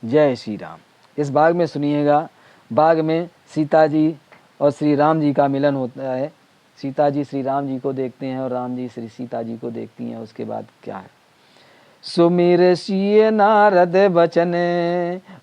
जय श्री राम। इस बाग में सुनिएगा, बाग में सीता जी और श्री राम जी का मिलन होता है। सीता जी श्री राम जी को देखते हैं और राम जी श्री सीता जी को देखती हैं। उसके बाद क्या है? सुमिर सिय नारद बचन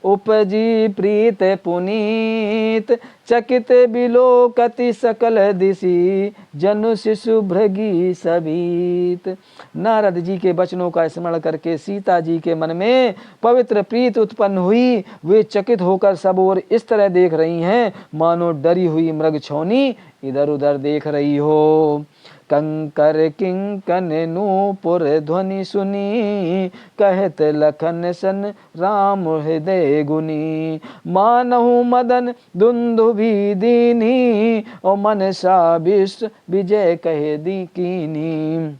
उपजी प्रीत पुनीत, चकित बिलोकति सकल दिशि जनु शिशु भृगी सभीत। नारद जी के वचनों का स्मरण करके सीता जी के मन में पवित्र प्रीत उत्पन्न हुई। वे चकित होकर सब ओर इस तरह देख रही हैं मानो डरी हुई मृग छौनी इधर उधर देख रही हो। कंकर किंकन नूपुर ध्वनि सुनी, कहत लखन सन राम हृदय गुनी। मानहु मदन दुंदुभि दीनी, और मनसा विश्व विजय कहे दी कीनी।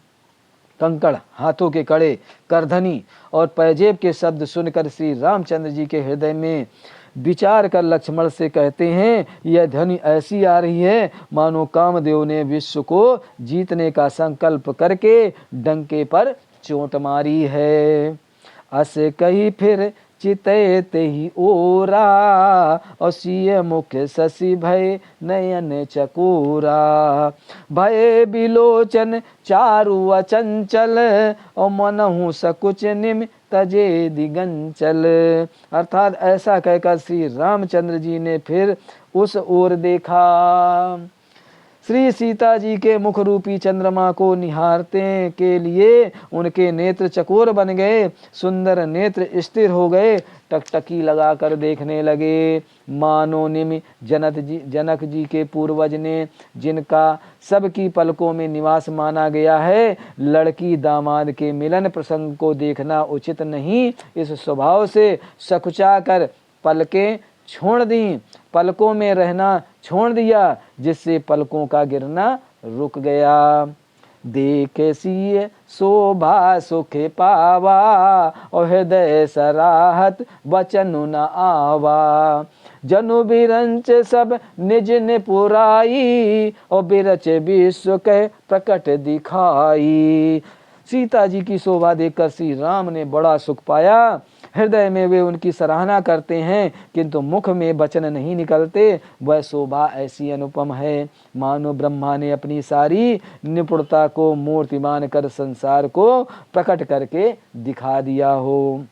कंकड़, हाथों के कड़े, करधनी और पैजेब के शब्द सुनकर श्री रामचंद्र जी के हृदय में विचार कर लक्ष्मण से कहते हैं, यह ध्वनि ऐसी आ रही है मानो कामदेव ने विश्व को जीतने का संकल्प करके डंके पर चोट मारी है। अस कही फिर चितैत ही ओरा, और सिय मुख शशि भय नयन चकोरा। भय बिलोचन चारु अचंचल, और मनहु सकुच निम तजे दिगंचल। अर्थात ऐसा कहकर श्री रामचंद्र जी ने फिर उस ओर देखा। श्री सीता जी के मुख रूपी चंद्रमा को निहारते के लिए उनके नेत्र चकोर बन गए, सुंदर नेत्र स्थिर हो गए, टकटकी लगाकर देखने लगे। मानो निमि जनक जी के पूर्वज ने, जिनका सबकी पलकों में निवास माना गया है, लड़की दामाद के मिलन प्रसंग को देखना उचित नहीं, इस स्वभाव से सकुचा कर पलकें छोड़ दी, पलकों में रहना छोड़ दिया, जिससे पलकों का गिरना रुक गया। देख सिय शोभा सुख पावा, और हृदय सराहत वचन न आवा। जनु बिरंच सब निज ने पुराई, और बिरच विश्व कह प्रकट दिखाई। सीता जी की शोभा देखकर श्री राम ने बड़ा सुख पाया। हृदय में वे उनकी सराहना करते हैं, किंतु मुख में वचन नहीं निकलते। वह शोभा ऐसी अनुपम है मानो ब्रह्मा ने अपनी सारी निपुणता को मूर्तिमान कर संसार को प्रकट करके दिखा दिया हो।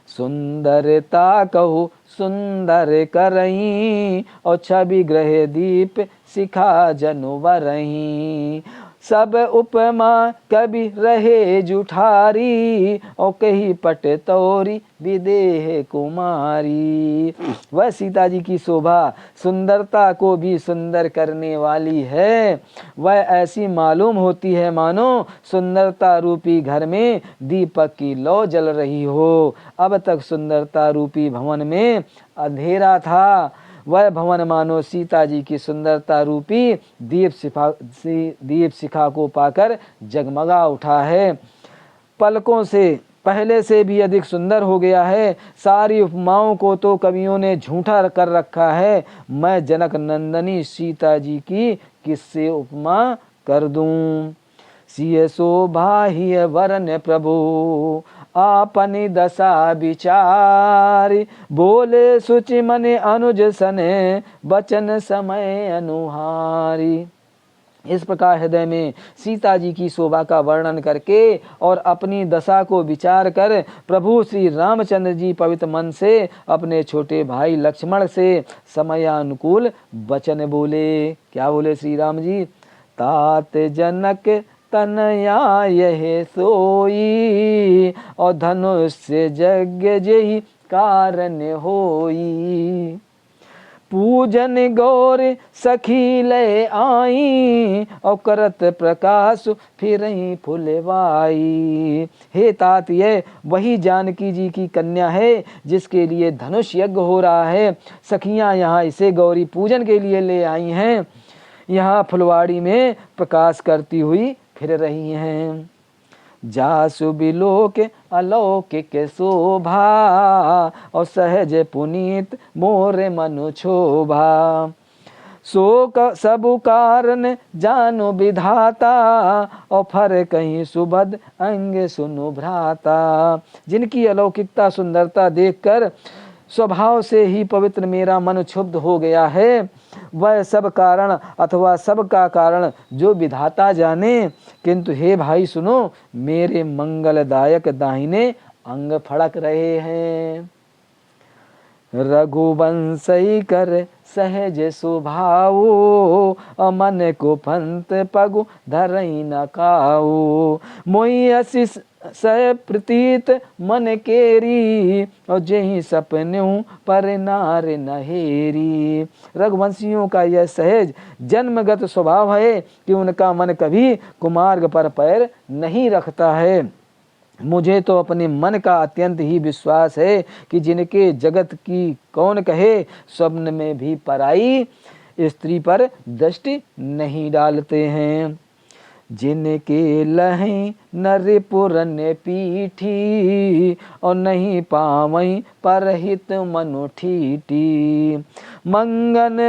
सुंदरता कहू सुंदर करही, और छवि ग्रह दीप शिखा जनु वरही। सब उपमा कभी रहे जुठारी, और कही पट तोरी विदेह कुमारी। वह सीता जी की शोभा सुंदरता को भी सुंदर करने वाली है। वह ऐसी मालूम होती है मानो सुंदरता रूपी घर में दीपक की लौ जल रही हो। अब तक सुंदरता रूपी भवन में अंधेरा था, वह भवन मानो सीता जी की सुंदरता रूपी दीप शिखा को पाकर जगमगा उठा है। पलकों से पहले से भी अधिक सुंदर हो गया है। सारी उपमाओं को तो कवियों ने झूठा कर रखा है। मैं जनक नंदनी सीता जी की किससे उपमा कर दूं। सिय शोभा ही वरन प्रभु, आपनी दशा विचार। बोले सुचि मने अनुज सने, बचन समय अनुहारी। इस प्रकार हृदय में सीता जी की शोभा का वर्णन करके और अपनी दशा को विचार कर प्रभु श्री रामचंद्र जी पवित्र मन से अपने छोटे भाई लक्ष्मण से समयानुकूल वचन बोले। क्या बोले श्री राम जी? तात जनक तनया यह सोई, और धनुष यज्ञ जेहि कारण होई। पूजन गौर सखी ले आई, और करत प्रकाश फिरही फुलवाई। हे तात, ये वही जानकी जी की कन्या है जिसके लिए धनुष यज्ञ हो रहा है। सखियां यहाँ इसे गौरी पूजन के लिए ले आई हैं। यहाँ फुलवाड़ी में प्रकाश करती हुई फिर रही हैं। जासु बिलोक अलौकिक शोभा, और सहज पुनीत मोर मनु क्षोभा। शोक सब कारण जानो विधाता, और फर कहीं सुबद अंग सुनो भ्राता। जिनकी अलौकिकता सुंदरता देखकर स्वभाव से ही पवित्र मेरा मन क्षुब्ध हो गया है, वह सब कारण अथवा सब का कारण जो विधाता जाने। किंतु हे भाई सुनो, मेरे मंगलदायक दाहिने अंग फड़क रहे हैं। रघुवंशई कर सहज स्वभाव, मन को पंत पगु धरई न काऊ। मोहि असी सह प्रतीत मन केरी, और जही सपन्यू पर नार नहेरी। रघुवंशियों का यह सहज जन्मगत स्वभाव है कि उनका मन कभी कुमार्ग पर पैर नहीं रखता है। मुझे तो अपने मन का अत्यंत ही विश्वास है कि जिनके जगत की कौन कहे, स्वप्न में भी पराई स्त्री पर दृष्टि नहीं डालते हैं। जिनके लहें नरिपुर ने पीठी, और नहीं पावई परहित मनु ठीठी। मगन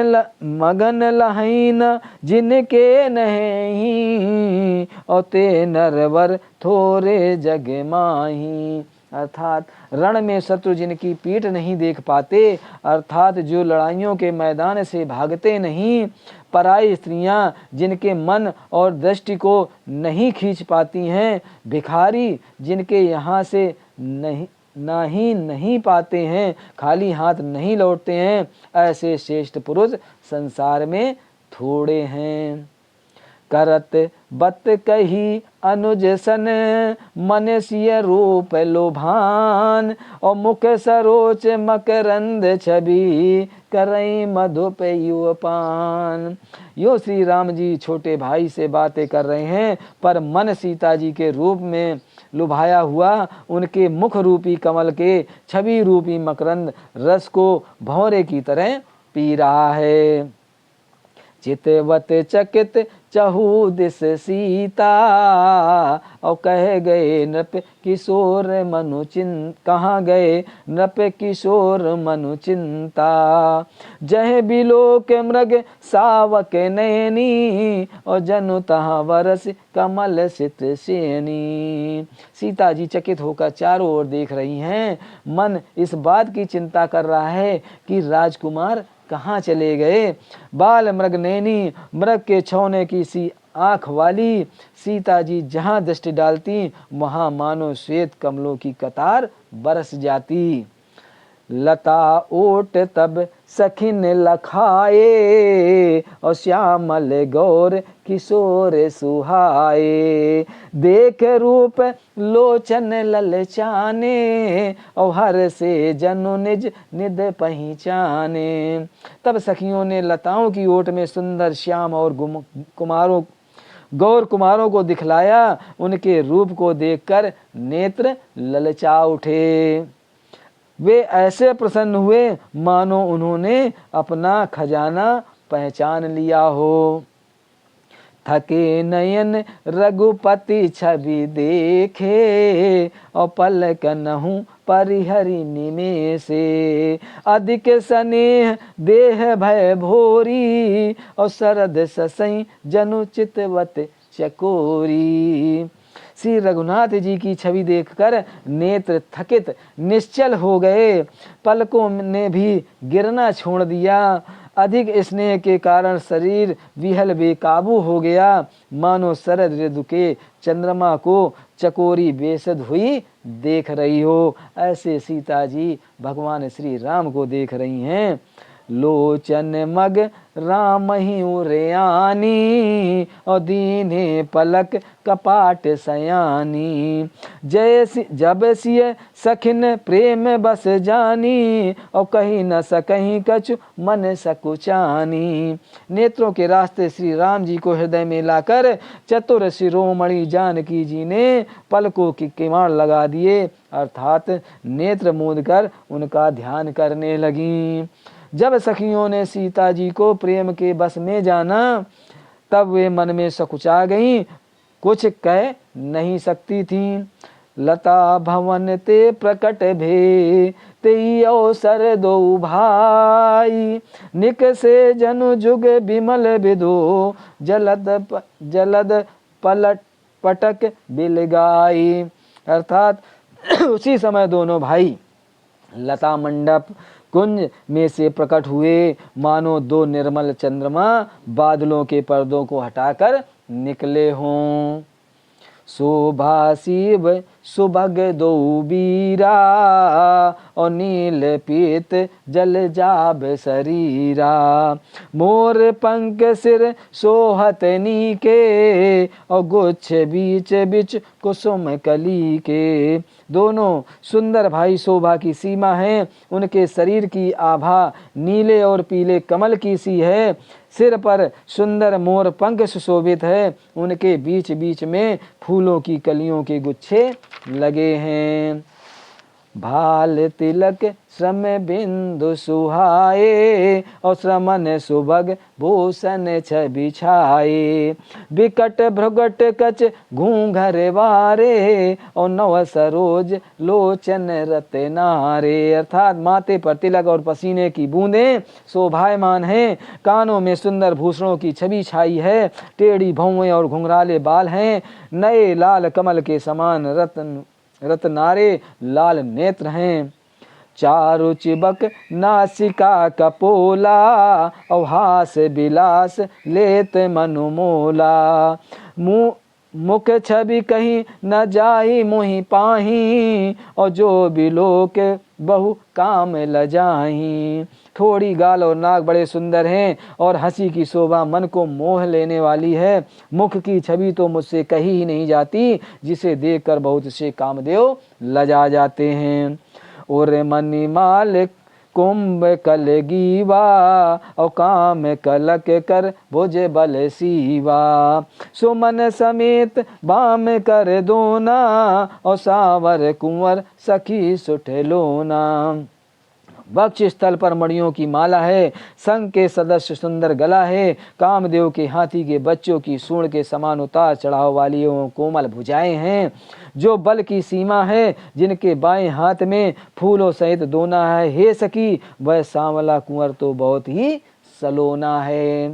लहीन जिनके नहीं, और ते नरवर थोरे जग माही। अर्थात रण में शत्रु जिनकी पीठ नहीं देख पाते, अर्थात जो लड़ाइयों के मैदान से भागते नहीं, पराई स्त्रियां जिनके मन और दृष्टि को नहीं खींच पाती हैं, भिखारी जिनके यहाँ से नहीं पाते हैं, खाली हाथ नहीं लौटते हैं, ऐसे श्रेष्ठ पुरुष संसार में थोड़े हैं। करत बत कही अनुज सन, मन सिय रूप लोभान, और मुख सरोच मकरंद छवि, करई मधुप युवपान। यो श्री राम जी छोटे भाई से बातें कर रहे हैं, पर मन सीता जी के रूप में लुभाया हुआ उनके मुख रूपी कमल के छवि रूपी मकरंद रस को भौरे की तरह पी रहा है। चितवत चकित चहु दिस सीता, और कह गए नृप किशोर मनु कहाँ गए नृप किशोर मनु चिंता। जह बिलोक मृग सावक नैनी, और जनु तहाँ वरस कमल सित सेनी। सीता जी चकित होकर चारों ओर देख रही हैं। मन इस बात की चिंता कर रहा है कि राजकुमार कहाँ चले गए। बाल मृग नैनी, मृग के छौने की सी आँख वाली सीता जी जहाँ दृष्टि डालती, वहाँ मानो श्वेत कमलों की कतार बरस जाती। लता ओट तब सखिन लखाए, और श्यामल गौर किशोर सुहाए। देख रूप लोचन ललचाने, और हर से जनु निज निद पहचाने। तब सखियों ने लताओं की ओट में सुंदर श्याम और गौर कुमारों को दिखलाया। उनके रूप को देखकर नेत्र ललचा उठे। वे ऐसे प्रसन्न हुए मानो उन्होंने अपना खजाना पहचान लिया हो। थके नयन रघुपति छवि देखे, और पलक नहु परिहरि निमेषे। अधिक स्नेह देह भय भोरी, और शरद ससई जनु चितवत चकोरी। श्री रघुनाथ जी की छवि देखकर नेत्र थकित निश्चल हो गए, पलकों ने भी गिरना छोड़ दिया। अधिक स्नेह के कारण शरीर विहल बेकाबू हो गया, मानो शरद ऋतु के चंद्रमा को चकोरी बेसद हुई देख रही हो। ऐसे सीता जी भगवान श्री राम को देख रही हैं। लोचन मग राम ही उरयानी, और दीने पलक कपाट सयानी। जब सिय सखिन प्रेम बस जानी, और कहीं न सकहीं कछु मन सकुचानी। नेत्रों के रास्ते श्री राम जी को हृदय में लाकर चतुर शिरोमणि जानकी जी ने पलकों की किवाड़ लगा दिए, अर्थात नेत्र मूंद कर उनका ध्यान करने लगी। जब सखियों ने सीता जी को प्रेम के बस में जाना, तब वे मन में सकुचा गईं, कुछ कह नहीं सकती थीं। लता भवन ते प्रकट भे, ते अवसर दो भाई, निक से जनु जुग विमल विदो, जलद पलट पटक बिलगाई। अर्थात उसी समय दोनों भाई लता मंडप कुंज में से प्रकट हुए, मानो दो निर्मल चंद्रमा बादलों के पर्दों को हटाकर निकले हों। शोभा शिव सुभग दो बीरा, और नील पीत जल जाब शरीरा, मोर पंख सिर सोहत नीके, और गुच्छ बीच बीच कुसुम कली के। दोनों सुंदर भाई शोभा की सीमा है, उनके शरीर की आभा नीले और पीले कमल की सी है, सिर पर सुंदर मोर पंख सुशोभित है, उनके बीच बीच में फूलों की कलियों के गुच्छे लगे हैं। भाल तिलक श्रम बिंदु सुहाए, और श्रमन सुभग भूषण छ बिछाए, विकट भ्रगट कच घूंघर वारे, और नव सरोज लोचन रतनारे। अर्थात माथे पर तिलक और पसीने की बूंदें शोभायमान हैं, कानों में सुंदर भूषणों की छवि छाई है, टेढ़ी भौवें और घुंघराले बाल हैं, नए लाल कमल के समान रत्नारे लाल नेत्र हैं। चारु चिबक नासिका कपोला, और हास बिलास लेत मनुमोला, मुख छवि कहीं न जाई मोहि पाही, और जो बिलोक बहु काम लजाही। थोड़ी गाल और नाक बड़े सुंदर हैं, और हंसी की शोभा मन को मोह लेने वाली है। मुख की छवि तो मुझसे कही ही नहीं जाती, जिसे देखकर बहुत से कामदेव लजा जाते हैं। और मणिमाल कुंभ कलगीवा, और काम कलक कर भुज बल सीवा, सुमन समेत बाम कर दोना, और सावर कुंवर सखी सुठ लोना। वक्ष स्थल पर मणियों की माला है, संग के सदस्य सुंदर गला है, कामदेव के हाथी के बच्चों की सूंड के समान उतार चढ़ाव वाली कोमल भुजाएं हैं, जो बल की सीमा है, जिनके बाएं हाथ में फूलों सहित दोना है। हे सखी, वह सांवला कुंवर तो बहुत ही सलोना है।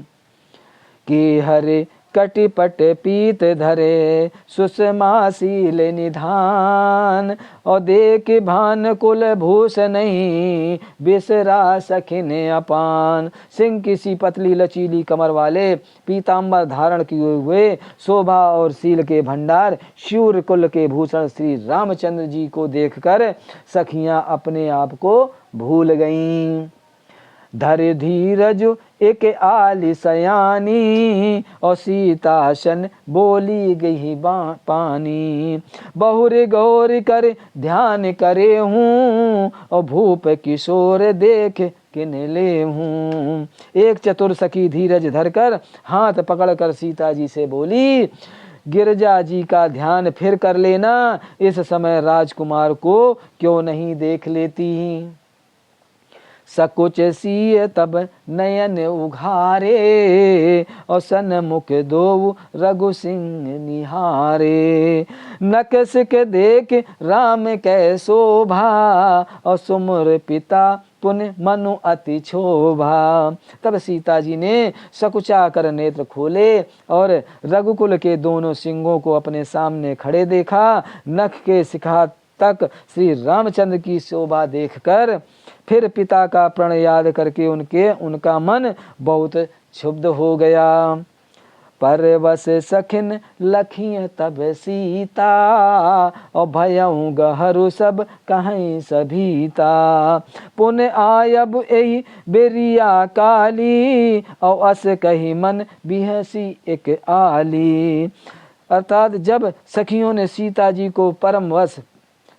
कि हरे कटिपट पीत धरे, सुषमाशील निधान, और देख भान कुल भूष नहीं, बिसरा सखिन अपान। सिंह की सी पतली लचीली कमर वाले, पीताम्बर धारण किए हुए, शोभा और शील के भंडार, शूर कुल के भूषण श्री रामचंद्र जी को देखकर सखियां अपने आप को भूल गईं। धर धीरज एक आली सयानी, और सीताशन बोली गई पानी, बहुर गौर कर ध्यान करे हूँ, और भूप किशोर देख किन ले हूँ। एक चतुर सखी धीरज धरकर हाथ पकड़कर सीता जी से बोली, गिरजा जी का ध्यान फिर कर लेना, इस समय राजकुमार को क्यों नहीं देख लेती। सकुच सीय तब नयन उघारे, और सन्मुख दो रघु सिंह निहारे। नकस के देख राम कै शोभा, और सुमुर पिता पुन मनु अति क्षोभा। तब सीता जी ने सकुचा कर नेत्र खोले, और रघुकुल के दोनों सिंहों को अपने सामने खड़े देखा। नख के शिखा तक श्री रामचंद्र की शोभा देखकर फिर पिता का प्रण याद करके उनका मन बहुत क्षुब्ध हो गया। परवश सखिन लखिय तब सीता, और भयऊ गहरू सब कहीं सभीता। पुन आयब एहि बेरिया काली, और अस कही मन बिहसी एक आली। अर्थात जब सखियों ने सीता जी को परम वश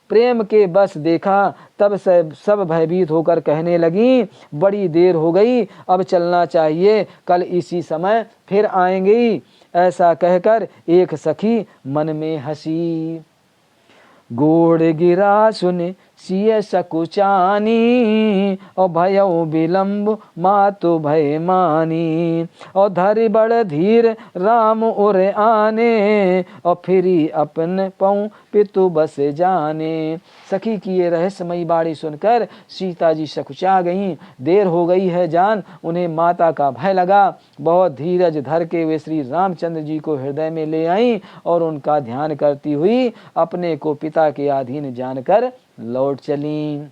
प्रेम के बस देखा, तब सब भयभीत होकर कहने लगी, बड़ी देर हो गई, अब चलना चाहिए, कल इसी समय फिर आएंगी। ऐसा कहकर एक सखी मन में हंसी। गोड़ गिरा सुन सिय सकुचानी और भयउ विलम्ब मातु भय मानी। और धरि बड़ धीर राम उर आने और फिरी अपन पऊ पितु बस जाने। सखी की ये रहस्यमयी बाणी सुनकर सीता जी सकुचा गईं। देर हो गई है जान, उन्हें माता का भय लगा। बहुत धीरज धर के वे श्री रामचंद्र जी को हृदय में ले आईं और उनका ध्यान करती हुई अपने को पिता के अधीन जानकर लौट चली।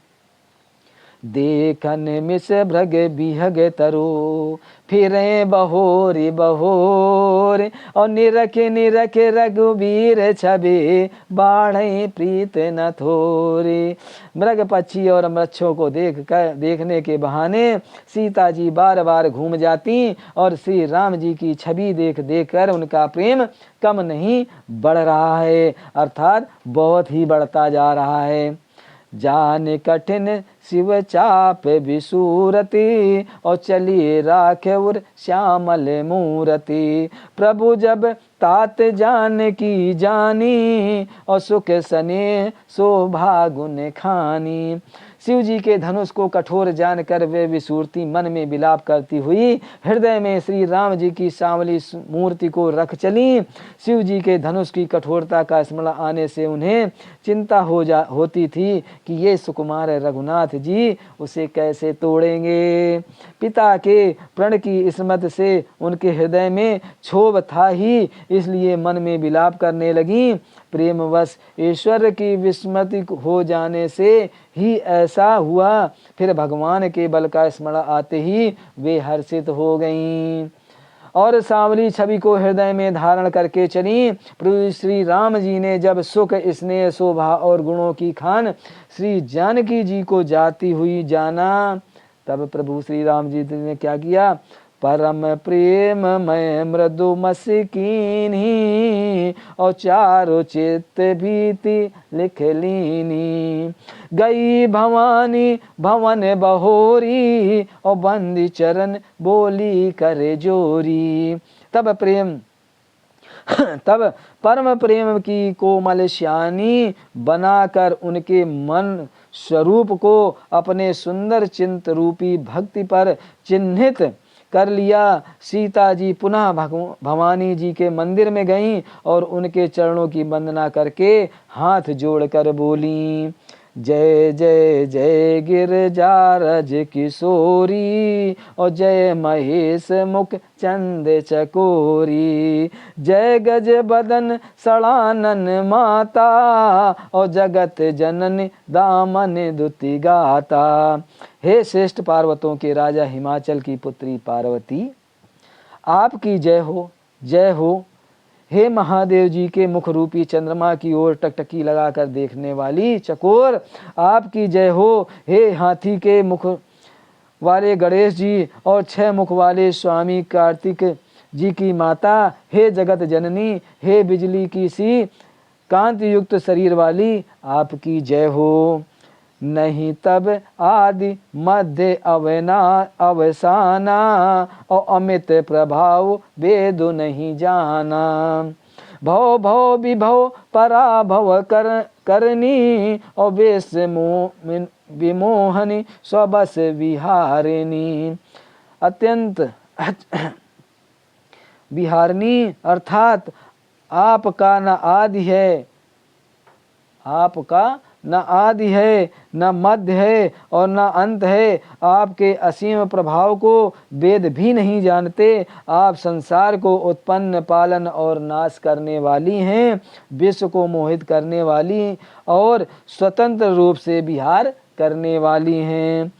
देखन मिस भ्रग बिहग तरो फिरे बहोरी बहोर और निरख निरख रघुवीर छबे बाढ़े प्रीत न थोरे। मृग पक्षी और मृक्षों को देखने के बहाने सीता जी बार बार घूम जाती और श्री राम जी की छवि देख देख कर उनका प्रेम कम नहीं बढ़ रहा है, अर्थात बहुत ही बढ़ता जा रहा है। जान कठिन शिव चाप विसूरती और चलिए राखेउर श्यामल मूरति। प्रभु जब तात जान की जानी और सुख सने शोभा गुण खानी। शिव जी के धनुष को कठोर जानकर वे विसूरती मन में विलाप करती हुई हृदय में श्री राम जी की सांवली मूर्ति को रख चली। शिव जी के धनुष की कठोरता का स्मरण आने से उन्हें चिंता होती थी कि ये सुकुमार रघुनाथ जी उसे कैसे तोड़ेंगे। पिता के प्रण की स्मृति से उनके हृदय में क्षोभ था ही, इसलिए मन में विलाप करने लगी। प्रेमवश ईश्वर की विस्मृति हो जाने से ही ऐसा हुआ। फिर भगवान के बल का स्मरण आते ही वे हर्षित हो गईं और सांवली छवि को हृदय में धारण करके चली। प्रभु श्री राम जी ने जब सुख स्नेह शोभा और गुणों की खान श्री जानकी जी को जाती हुई जाना, तब प्रभु श्री राम जी ने क्या किया? परम प्रेम मैं मृदु मस्कीनी और चारो चित्त भीति लिख लीनी। गई भवानी भवन बहोरी और बंदी चरण बोली करे जोरी। तब परम प्रेम की कोमल श्यानी बनाकर उनके मन स्वरूप को अपने सुंदर चिंत रूपी भक्ति पर चिन्हित कर लिया। सीता जी पुनः भवानी जी के मंदिर में गईं और उनके चरणों की वंदना करके हाथ जोड़कर बोली, जय जय जय गिरजारज किशोरी और जय महेश मुख चंद चकोरी। जय गज बदन सड़ानन माता और जगत जनन दामन दुति गाता। हे श्रेष्ठ पार्वतों के राजा हिमाचल की पुत्री पार्वती, आपकी जय हो, जय हो। हे महादेव जी के मुख रूपी चंद्रमा की ओर टकटकी लगाकर देखने वाली चकोर, आपकी जय हो। हे हाथी के मुख वाले गणेश जी और 6 मुख वाले स्वामी कार्तिक जी की माता, हे जगत जननी, हे बिजली की सी कांति युक्त शरीर वाली, आपकी जय हो। नहीं तब आदि मध्य अवसाना और अमित प्रभाव वेद नहीं जाना। भव भव विभव पराभव करनी और वेश विमोहनी स्वबस विहारिणी। अत्यंत विहारिणी अर्थात आपका न आदि है, आपका न आदि है, न मध्य है और न अंत है। आपके असीम प्रभाव को वेद भी नहीं जानते। आप संसार को उत्पन्न पालन और नाश करने वाली हैं, विश्व को मोहित करने वाली और स्वतंत्र रूप से विहार करने वाली हैं।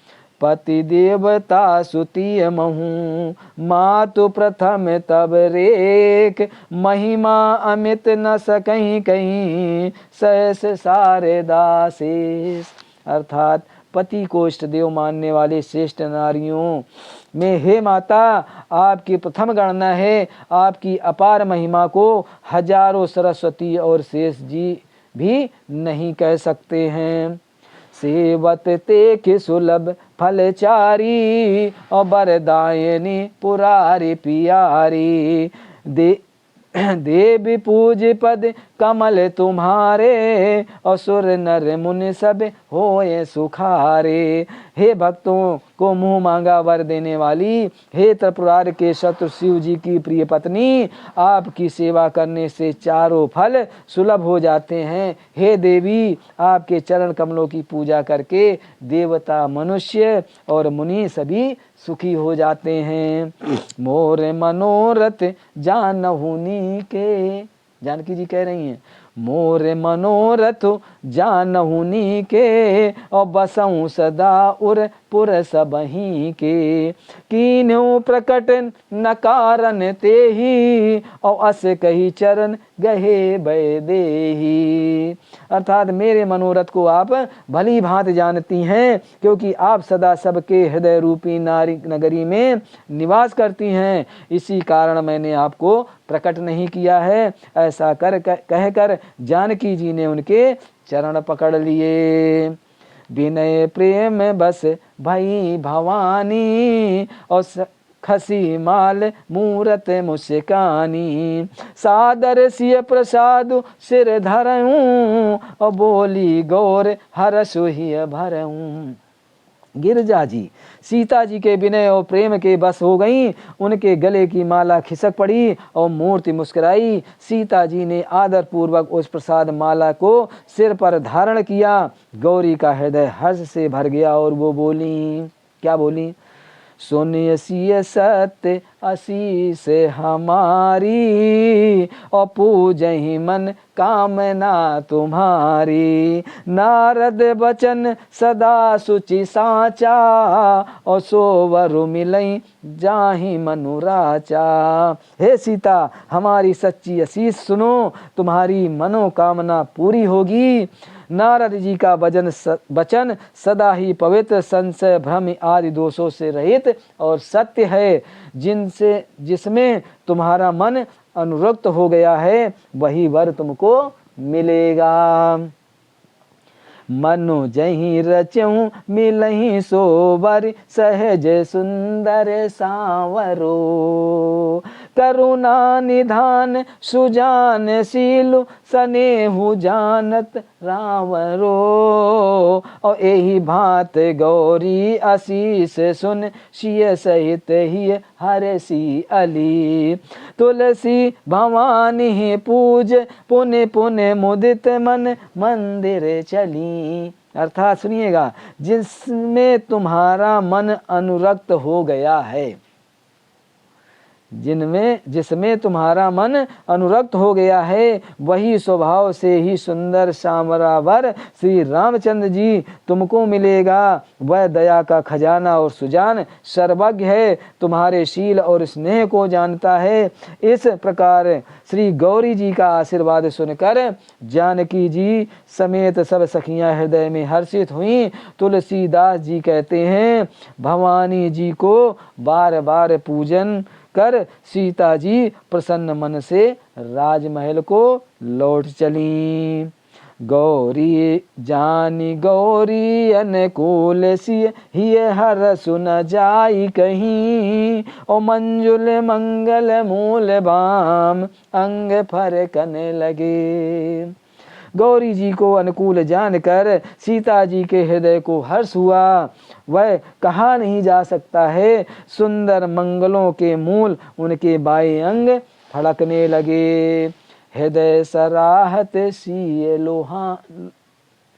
पति देवता सुतीय महू मातु प्रथम तब रेख, महिमा अमित न सकहीं कहीं सहस सारे दासेस। अर्थात पति को इष्ट देव मानने वाले श्रेष्ठ नारियों में हे माता, आपकी प्रथम गणना है। आपकी अपार महिमा को हजारों सरस्वती और शेष जी भी नहीं कह सकते हैं। सेवत ते सुलभ फलचारी और बरदायनी पुरारी पियारी। देवी पूज पद कमल तुम्हारे, और सुर नर मुनि सब होए सुखारे। हे भक्तों को मुँह मांगा वर देने वाली, हे त्रिपुरार के शत्रु शिव जी की प्रिय पत्नी, आपकी सेवा करने से चारों फल सुलभ हो जाते हैं। हे देवी, आपके चरण कमलों की पूजा करके देवता, मनुष्य और मुनि सभी सुखी हो जाते हैं। मोर मनोरथ जानहुनी के, जानकी जी कह रही हैं, मोर मनोरथ जानहुनी के, और बसऊं सदा उर पुर सबही के। कीन्हु प्रकट न कारण तेहि, और अस कही चरण गहे बै देहि। अर्थात मेरे मनोरथ को आप भली भांति जानती हैं, क्योंकि आप सदा सबके हृदय रूपी नारी नगरी में निवास करती हैं। इसी कारण मैंने आपको प्रकट नहीं किया है। ऐसा कहकर जानकी जी ने उनके चरण पकड़ लिए। विनय प्रेम बस भई भवानी, और खसी माल मूरत मुस्कानी। सादर सिय प्रसाद सिर धरऊं, और बोली गौर हरसु हिय भरऊं। गिरजा जी सीता जी के विनय और प्रेम के बस हो गईं। उनके गले की माला खिसक पड़ी और मूर्ति मुस्कुराई। सीता जी ने आदर पूर्वक उस प्रसाद माला को सिर पर धारण किया। गौरी का हृदय हर्ष से भर गया और वो बोली, क्या बोली? सुनिय सिय सत्य आशीष हमारी, और पूजहि मन कामना तुम्हारी। नारद बचन सदा सुचि साचा, और सोवरु मिलई जाहि मनुराचा। हे सीता, हमारी सच्ची आशीष सुनो, तुम्हारी मनोकामना पूरी होगी। नारद जी का वचन सदा ही पवित्र, संशय भ्रम आदि दोषों से रहित और सत्य है। जिसमें तुम्हारा मन अनुरक्त हो गया है, वही वर तुमको मिलेगा। मनु जहीं रचऊं मिलहीं सोबर, सहज सुंदर सांवरो। करुणा निधान सुजान शीलु, सनेहु जानत रावरो। और एही भात गौरी आशीष सुन, सिय सहित ही हरसी अली। तुलसी भवानी पूज, पुण्य पुण्य मुदित मन मंदिर चली। अर्थात सुनिएगा, जिसमें तुम्हारा मन अनुरक्त हो गया है, वही स्वभाव से ही सुंदर श्यामरावर श्री रामचंद्र जी तुमको मिलेगा। वह दया का खजाना और सुजान सर्वज्ञ है, तुम्हारे शील और स्नेह को जानता है। इस प्रकार श्री गौरी जी का आशीर्वाद सुनकर जानकी जी समेत सब सखियां हृदय में हर्षित हुईं। तुलसीदास जी कहते हैं, भवानी जी को बार बार पूजन कर सीता जी प्रसन्न मन से राजमहल को लौट चली। गौरी जानी गौरी अनुकूल सिय, हिय हर सुन जाई कहीं। ओ मंजुल मंगल मूल बाम, अंग फरकने लगे। गौरी जी को अनुकूल जानकर सीता जी के हृदय को हर्ष हुआ। वह कहा नहीं जा सकता है। सुंदर मंगलों के मूल उनके बाएं अंग फड़कने लगे। हृदय सराहत सिए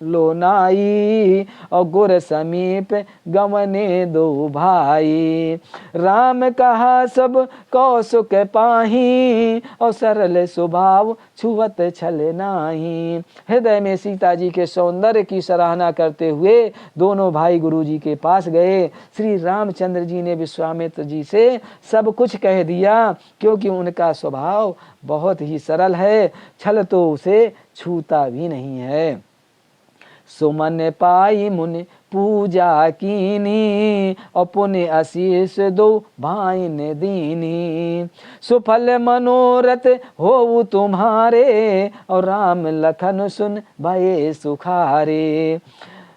लोनाई, और गुर समीप गमने दो भाई। राम कहा सब कौसुक पाही, और सरल स्वभाव छुवत छल नाही। हृदय में सीता जी के सौंदर्य की सराहना करते हुए दोनों भाई गुरु जी के पास गए। श्री रामचंद्र जी ने विश्वामित्र जी से सब कुछ कह दिया, क्योंकि उनका स्वभाव बहुत ही सरल है, छल तो उसे छूता भी नहीं है। सुमन पाई मुनि पूजा कीनी, और पुण्य आशीष दो भाई ने दीनी। सुफल मनोरथ हो तुम्हारे, और राम लखन सुन भये सुखारे।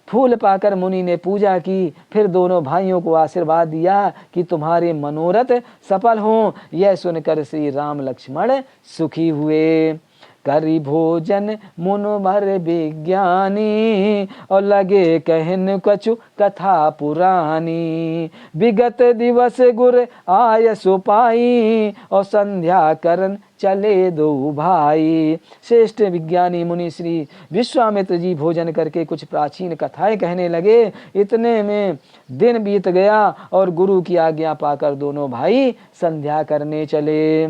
फूल पाकर मुनि ने पूजा की, फिर दोनों भाइयों को आशीर्वाद दिया कि तुम्हारे मनोरथ सफल हों। यह सुनकर श्री राम लक्ष्मण सुखी हुए। करी भोजन मुनु भर विज्ञानी, और लगे कहन कछु कथा पुरानी। विगत दिवस गुर आय सुपाई, और संध्या करन चले दो भाई। श्रेष्ठ विज्ञानी मुनि श्री विश्वामित्र जी भोजन करके कुछ प्राचीन कथाएं कहने लगे। इतने में दिन बीत गया और गुरु की आज्ञा पाकर दोनों भाई संध्या करने चले।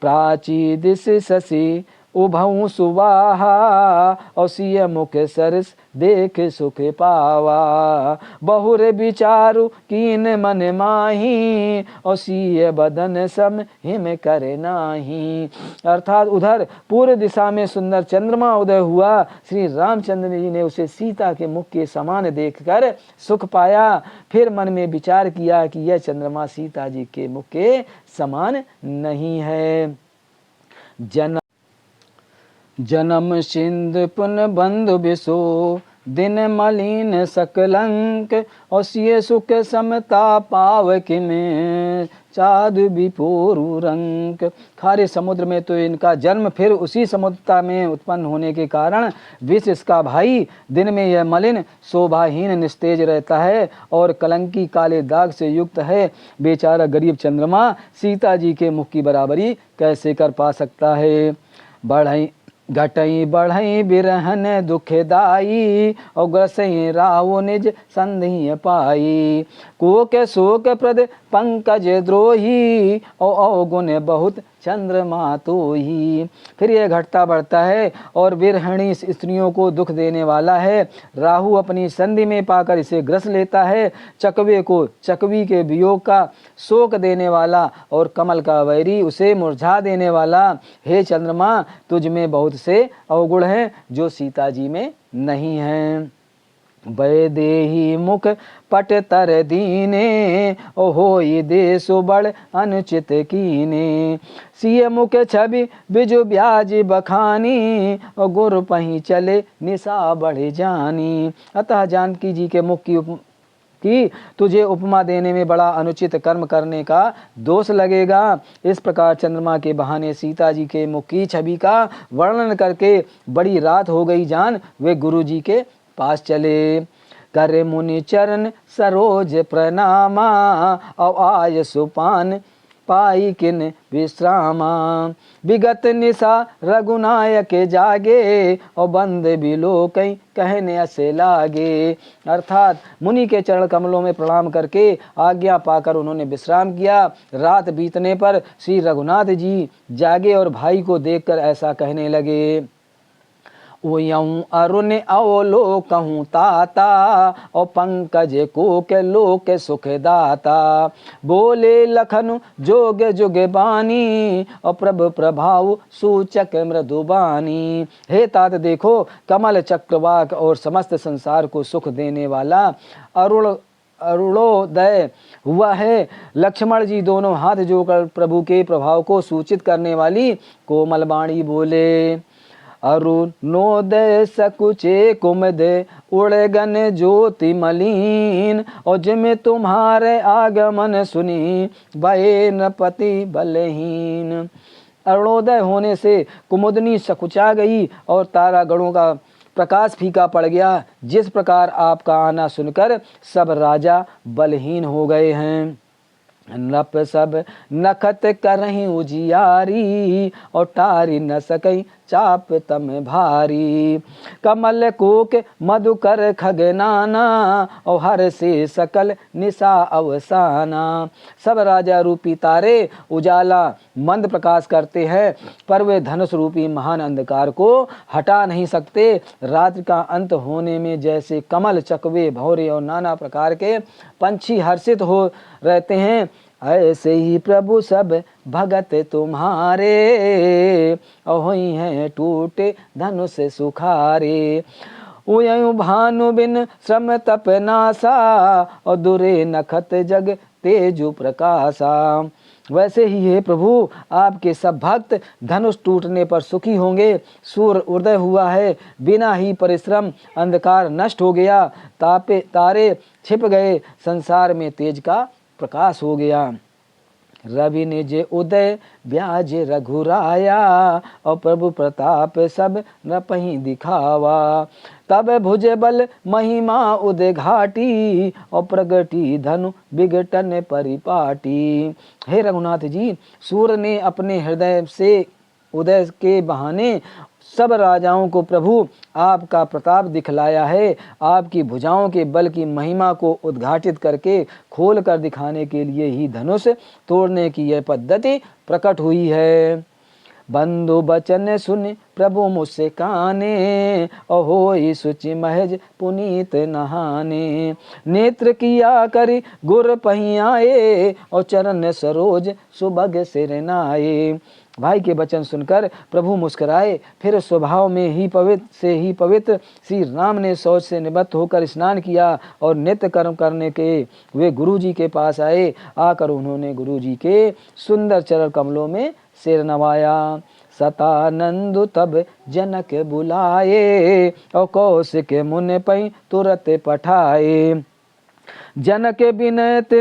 प्राची दिश शशि उभऊ सुवाहा, और सिय मुख सरस देख सुख पावा। बहुर विचारु कीन मन माही, और सिय बदन सम हिम करे नाही। अर्थात उधर पूर्व दिशा में सुंदर चंद्रमा उदय हुआ। श्री रामचंद्र जी ने उसे सीता के मुख के समान देखकर सुख पाया। फिर मन में विचार किया कि यह चंद्रमा सीता जी के मुख के समान नहीं है। जन्म सिंध पुन बंधु बिसो, दिन मलिन सकलंक। और सिय सुख समता पाव किमें, चादु विपोरु रंक। खारे समुद्र में तो इनका जन्म, फिर उसी समुद्रता में उत्पन्न होने के कारण विष इसका भाई। दिन में यह मलिन शोभाहीन निस्तेज रहता है और कलंकी काले दाग से युक्त है। बेचारा गरीब चंद्रमा सीता जी के मुख की बराबरी कैसे कर पा सकता है। बढ़ई घटई बढ़ई बिरहन दुखदाई, और ग्रसई राव निज संधि पाई। कोक शोक प्रद पंकज द्रोही, और अवगुण बहुत चंद्रमा तो ही। फिर यह घटता बढ़ता है और बिरहणी स्त्रियों को दुख देने वाला है। राहु अपनी संधि में पाकर इसे ग्रस लेता है। चकवे को चकवी के वियोग का शोक देने वाला, और कमल का वैरी उसे मुरझा देने वाला। हे चंद्रमा, तुझ में बहुत से अवगुण हैं जो सीता जी में नहीं हैं। वैदेही मुख पट तर दीने, होई देसु बड़ अनुचित कीने। सिय मुख छवि बिजु ब्याज बखानी, और गुर पही चले निशा बढ़ जानी। अतः जानकी जी के मुख की तुझे उपमा देने में बड़ा अनुचित कर्म करने का दोष लगेगा। इस प्रकार चंद्रमा के बहाने सीता जी के मुख की छवि का वर्णन करके बड़ी रात हो गई जान वे गुरु जी के पास चले। करे मुनि चरण सरोज प्रणामा, और आय सुपान पाई किन विश्रामा। विगत निशा रघुनायक जागे, और बंद बिलोक कहने असे लागे। अर्थात मुनि के चरण कमलों में प्रणाम करके आज्ञा पाकर उन्होंने विश्राम किया। रात बीतने पर श्री रघुनाथ जी जागे और भाई को देखकर ऐसा कहने लगे। ओयऊं अरुण अवलो कहूँ ताता, और पंकज को के लोक सुख दाता। बोले लखन जोग जुग बानी, और प्रभ प्रभाव सूचक मृदुबानी। हे तात देखो, कमल चक्रवाक और समस्त संसार को सुख देने वाला अरुणोदय हुआ है। लक्ष्मण जी दोनों हाथ जोड़कर प्रभु के प्रभाव को सूचित करने वाली कोमल वाणी बोले। अरुणोदय सकुचे कुमद उड़गन ज्योति मलिन, और जिम तुम्हारे आगमन सुनी भये नपति बलहीन। अरुणोदय होने से कुमुदनी सकुचा गई और तारागणों का प्रकाश फीका पड़ गया। जिस प्रकार आपका आना सुनकर सब राजा बलहीन हो गए हैं। नप सब नखत करहीं उजियारी, और टारी न सकई चाप तम भारी। कमल कोक मधुकर खगनाना, और हर से सकल निशा अवसाना। सब राजा रूपी तारे उजाला मंद प्रकाश करते हैं, पर वे धनुष रूपी महान अंधकार को हटा नहीं सकते। रात्रि का अंत होने में जैसे कमल, चकवे, भौरे और नाना प्रकार के पंछी हर्षित हो रहते हैं, ऐसे ही प्रभु सब भगत तुम्हारे, होई हैं टूटे धनुष सुखारे। उयं भानु बिन श्रम तप नासा, और दुरे नखत जग तेजु प्रकाशा। वैसे ही हे प्रभु, आपके सब भक्त धनुष टूटने पर सुखी होंगे। सूर्य उदय हुआ है, बिना ही परिश्रम अंधकार नष्ट हो गया, तारे छिप गए, संसार में तेज का प्रकाश हो गया। रवि निज उदय ब्याज रघुराया, और प्रभु प्रताप सब नपहि दिखावा। तब भुज बल महिमा उदय घाटी, और प्रगति धनु विघटन परिपाटी। हे रघुनाथ जी, सूर्य ने अपने हृदय से उदय के बहाने सब राजाओं को प्रभु आपका प्रताप दिखलाया है। आपकी भुजाओं के बल की महिमा को उद्घाटित करके खोल कर दिखाने के लिए ही धनुष तोड़ने की यह पद्धति प्रकट हुई है। बंधु बचन सुन प्रभु मुझसे काने, और होई सुचि महज पुनीत नहाने। नेत्र किया करि गुर पहियाए, और चरण सरोज सुभग सिर नाये। भाई के वचन सुनकर प्रभु मुस्कुराए। फिर स्वभाव में ही पवित्र श्री राम ने शौच से निवृत्त होकर स्नान किया और नित्य कर्म करने के वे गुरु जी के पास आए। आकर उन्होंने गुरु जी के सुंदर चरण कमलों में सिर नवाया। सतानंद तब जनक बुलाए, और कौशिक मुनि पै तुरत पठाए। जनक बिनत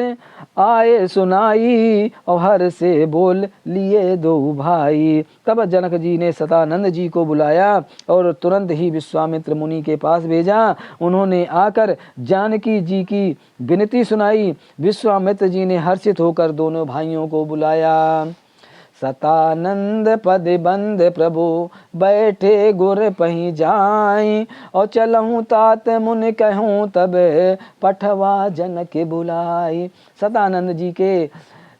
आए सुनाई, और हर से बोल लिए दो भाई। तब जनक जी ने सतानंद जी को बुलाया और तुरंत ही विश्वामित्र मुनि के पास भेजा। उन्होंने आकर जानकी जी की विनती सुनाई। विश्वामित्र जी ने हर्षित होकर दोनों भाइयों को बुलाया। सतानंद पद बंद प्रभु बैठे गुर पही जाई, और चलहूँ तात मुन कहूँ तब पठवा जनक बुलाई। सतानंद जी के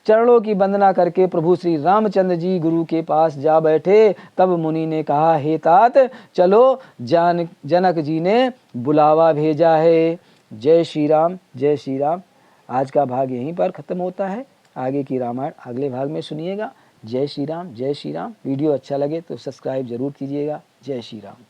चरणों की वंदना करके प्रभु श्री रामचंद्र जी गुरु के पास जा बैठे। तब मुनि ने कहा, हे तात चलो, जनक जी ने बुलावा भेजा है। जय श्री राम, जय श्री राम। आज का भाग यहीं पर खत्म होता है। आगे की रामायण अगले भाग में सुनिएगा। जय श्री राम, जय श्री राम। वीडियो अच्छा लगे तो सब्सक्राइब जरूर कीजिएगा। जय श्री राम।